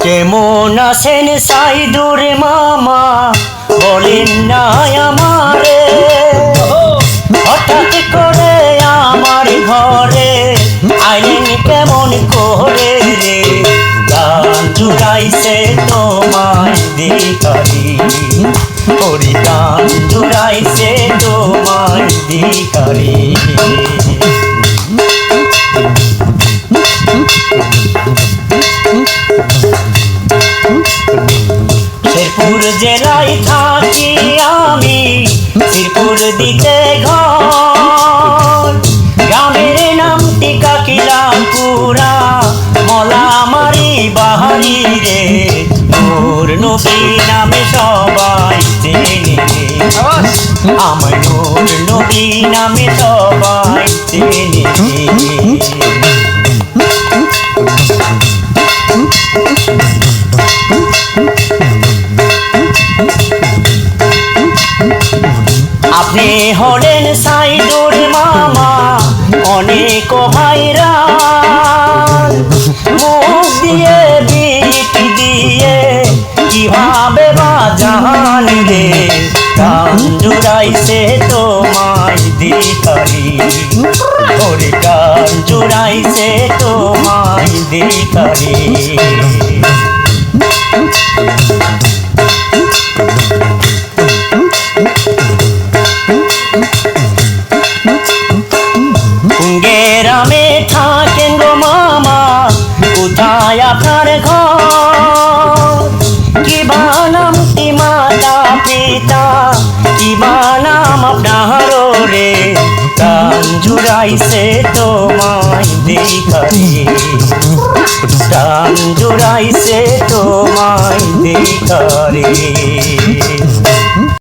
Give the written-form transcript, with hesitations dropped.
কেমন আছেন সাইদুর মামা বলেন না আমারে, হঠাৎ করে আমার ঘরে আইলেন কেমন করে রে, গান জুড়াইছে তোমায় দিকারি, ওরে গান জুড়াইছে তোমায় দিকারি। শেরপুর জেলায় থাকি আমি, শ্রীপুর দিকে ঘর, গ্রামের নামটি কাকিলাপুরা, মলামারি বাহারি রে, নূর নবী নামে সবাই চেনে, আমার নূর নবী নামে সবাই চেনে। আপনি হলেন সাইদুর মামা অনেক ভাইরা, মুখ দিয়ে বিট দিয়ে কিভাবে বাজান রে, গান জুড়াইছে তোমায় দিকারি, ওরে গান জুড়াইছে তোমায় দিকারি। গ্রামে থাকেন গো মামা, কোথায় আপনার ঘর, কি বানাম কি মাতা পিতা, কি বানাম আপনার রে, গান জুড়াইছে তোমায় দিকারি, গান জুড়াইছে তোমায় দিকারি।